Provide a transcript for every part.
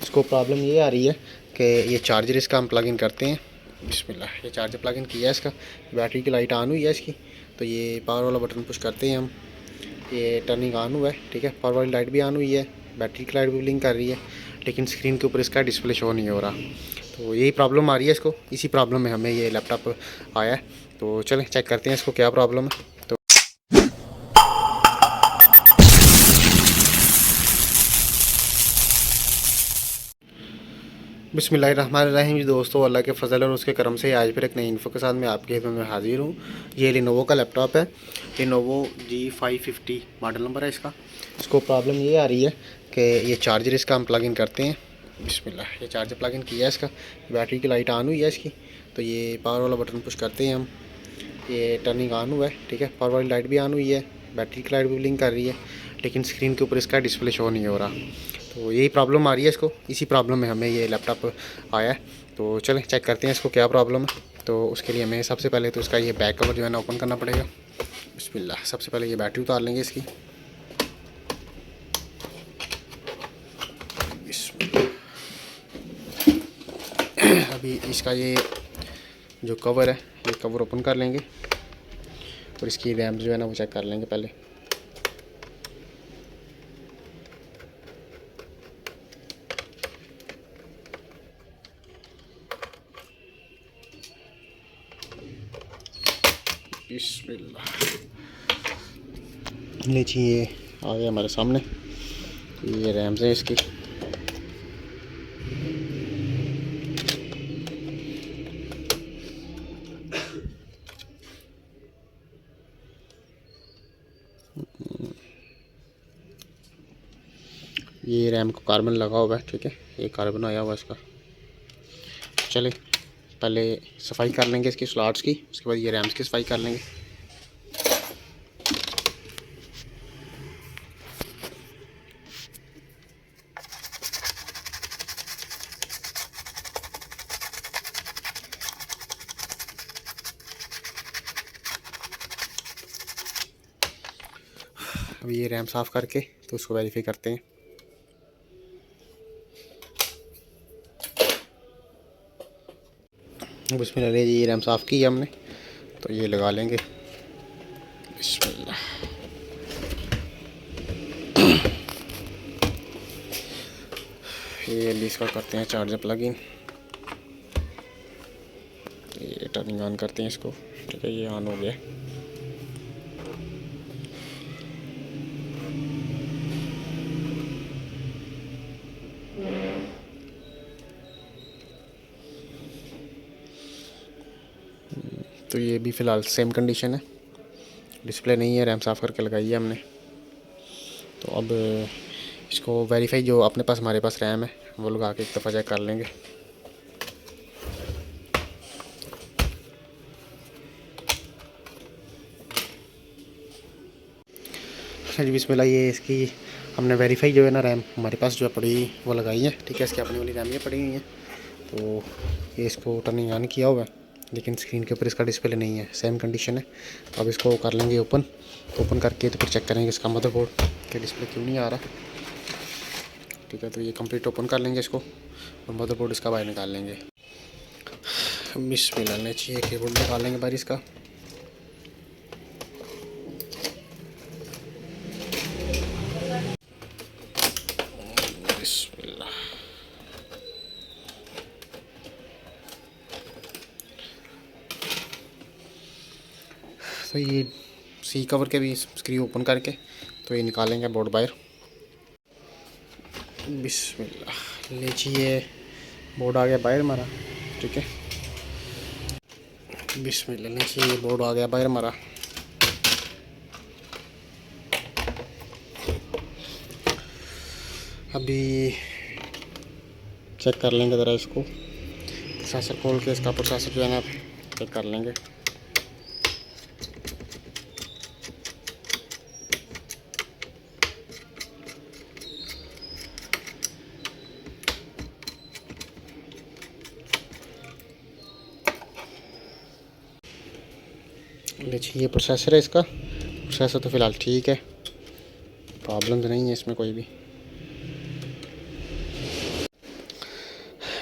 इसको प्रॉब्लम ये आ रही है कि ये चार्जर इसका हम प्लग इन करते हैं। बिस्मिल्लाह, ये चार्जर प्लग इन किया है इसका, बैटरी की लाइट ऑन हुई है इसकी। तो ये पावर वाला बटन पुश करते हैं हम, ये टर्निंग ऑन हुआ है, ठीक है। पावर वाली लाइट भी ऑन हुई है, बैटरी की लाइट भी ब्लिंक कर रही है, लेकिन स्क्रीन के ऊपर इसका डिस्प्ले शो नहीं हो रहा। तो यही प्रॉब्लम आ रही है इसको, इसी प्रॉब्लम में हमें ये लैपटॉप आया है। तो चलें चेक करते हैं इसको क्या प्रॉब्लम है। तो बिस्मिल्लाहिर्रहमानिर्रहीम जी दोस्तों, अल्लाह के फ़ज़ल और उसके करम से आज फिर एक नई इन्फो के साथ मैं आपके खिदमत में हाज़िर हूँ। ये लिनोवो का लैपटॉप है, लिनोवो G550 मॉडल नंबर है इसका। इसको प्रॉब्लम ये आ रही है कि ये चार्जर इसका हम प्लग इन करते हैं। बिस्मिल्लाह, ये चार्जर प्लग इन किया है इसका, बैटरी की लाइट ऑन हुई है इसकी। तो ये पावर वाला बटन पुश करते हैं हम, ये टर्निंग ऑन हुआ है, ठीक है। पावर वाली लाइट भी ऑन हुई है, बैटरी की लाइट भी ब्लिंक कर रही है, लेकिन स्क्रीन के ऊपर इसका डिस्प्ले शो नहीं हो रहा। तो यही प्रॉब्लम आ रही है इसको, इसी प्रॉब्लम में हमें ये लैपटॉप आया है। तो चलें चेक करते हैं इसको क्या प्रॉब्लम है। तो उसके लिए हमें सबसे पहले तो इसका ये बैक कवर जो है ना ओपन करना पड़ेगा। बिस्मिल्लाह, सबसे पहले ये बैटरी उतार लेंगे इसकी। अभी इसका ये जो कवर है, ये कवर ओपन कर लेंगे और इसकी रैम जो है ना वो चेक कर लेंगे पहले। बिस्मिल्लाह, नीचे ये आ गया हमारे सामने, ये रैम्स है इसकी। ये रैम को कार्बन लगा हुआ है, ठीक है, ये कार्बन आया हुआ है इसका। चले पहले सफाई कर लेंगे इसकी स्लॉट्स की, उसके बाद ये रैम्स की सफाई कर लेंगे। अभी ये रैम साफ़ करके तो उसको वेरीफाई करते हैं। बिस्मिल्लाह जी, ये रैम साफ़ की है हमने, तो ये लगा लेंगे। बिस्मिल्लाह, ये इसका करते हैं चार्जर प्लग इन। ये टर्निंग ऑन करते हैं इसको, ठीक है, ये ऑन हो गया। तो ये भी फ़िलहाल सेम कंडीशन है, डिस्प्ले नहीं है, रैम साफ़ करके लगाई है हमने। तो अब इसको वेरीफाई जो अपने पास हमारे पास रैम है वो लगा के एक दफ़ा चेक कर लेंगे। अच्छा जी, बिस्मिल्लाह, ये इसकी हमने वेरीफाई जो है ना रैम हमारे पास जो है पड़ी वो लगाई है, ठीक है। इसकी अपनी वाली रैम ये पड़ी हुई है। तो ये इसको टर्निंग ऑन किया हुआ है, लेकिन स्क्रीन के ऊपर इसका डिस्प्ले नहीं है, सेम कंडीशन है। तो अब इसको कर लेंगे ओपन। तो ओपन करके तो फिर चेक करेंगे इसका मदरबोर्ड के डिस्प्ले क्यों नहीं आ रहा, ठीक है। तो ये कंप्लीट ओपन कर लेंगे इसको और मदरबोर्ड इसका बाहर निकाल लेंगे। बिस्मिल्लाह, नीचे कीबोर्ड निकाल लेंगे बाहर इसका। बिस्मिल्लाह, तो ये सी कवर के भी स्क्रू ओपन करके तो ये निकालेंगे बोर्ड बाहर। बिस्मिल्लाह, लीजिए ये बोर्ड आ गया बाहर हमारा, ठीक है। बिस्मिल्लाह, लीजिए ये बोर्ड आ गया बाहर हमारा। अभी चेक कर लेंगे ज़रा इसको, प्रोसेसर खोल के इसका प्रोसेसर जो है ना चेक कर लेंगे। लीजिए ये प्रोसेसर है इसका, प्रोसेसर तो फ़िलहाल ठीक है, प्रॉब्लम तो नहीं है इसमें कोई भी।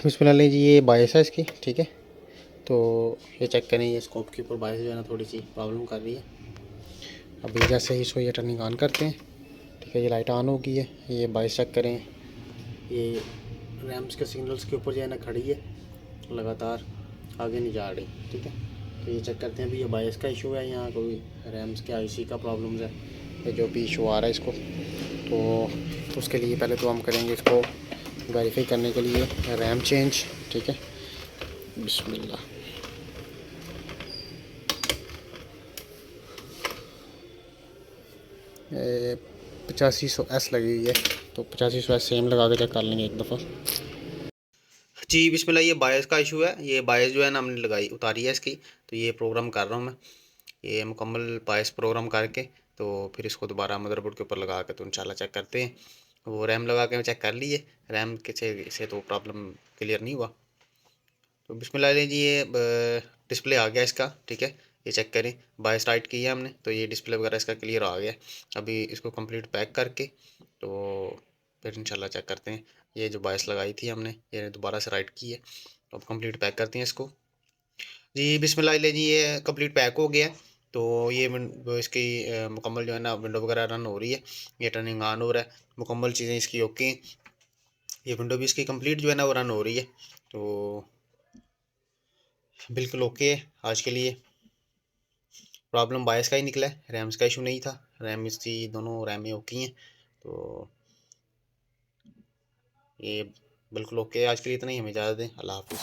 बिस्मिल्लाह जी, ये बायस है इसकी, ठीक है। तो ये चेक करें, ये स्कोप के ऊपर बायस जो है ना थोड़ी सी प्रॉब्लम कर रही है। अभी जैसे ही इसको ये टर्निंग ऑन करते हैं, ठीक है, ये लाइट ऑन हो गई है। ये बायस चेक करें, ये रैम्स के सिग्नल्स के ऊपर जो है ना खड़ी है, लगातार आगे नहीं जा रही, ठीक है। तो ये चेक करते हैं अभी ये बायस का इशू है, यहाँ कोई रैम्स के आईसी का प्रॉब्लम्स है, ये जो भी इशू आ रहा है इसको। तो उसके लिए पहले तो हम करेंगे इसको वेरीफाई करने के लिए रैम चेंज, ठीक है। बिस्मिल्लाह। 8500S लगी हुई है, तो 8500S सेम लगा के चेक कर लेंगे एक दफ़ा। जी बिस्मिल्लाह, ये बायस का इशू है। ये बायस जो है ना हमने लगाई उतारी है इसकी, तो ये प्रोग्राम कर रहा हूँ मैं। ये मुकम्मल बायस प्रोग्राम करके तो फिर इसको दोबारा मदरबोर्ड के ऊपर लगा के तो इंशाल्लाह चेक करते हैं। वो रैम लगा के चेक कर लिए, रैम के से तो प्रॉब्लम क्लियर नहीं हुआ। तो बिस्मिल्लाह जी, ये डिस्प्ले आ गया इसका, ठीक है। ये चेक करें, बायस राइट की है हमने, तो ये डिस्प्ले वगैरह इसका क्लियर आ गया। अभी इसको कंप्लीट पैक करके तो फिर इंशाल्लाह चेक करते हैं। ये जो बायस लगाई थी हमने, ये दोबारा से राइट की है, तो अब कंप्लीट पैक करते हैं इसको। जी बिस्मिल्लाह जी, ये कंप्लीट पैक हो गया है। तो ये इसकी मुकम्मल जो है ना विंडो वगैरह रन हो रही है, ये टर्निंग ऑन हो रहा है, मुकम्मल चीज़ें इसकी ओके हैं। ये विंडो भी इसकी कंप्लीट जो है ना वो रन हो रही है, तो बिल्कुल ओके है आज के लिए। प्रॉब्लम बायस का ही निकला है, रैम्स का इशू नहीं था। रैम इसकी दोनों रैमें ओके हैं, तो ये बिल्कुल ओके है। आज के लिए इतना ही, हमें इजाज़त दें। अल्लाह हाफिज़।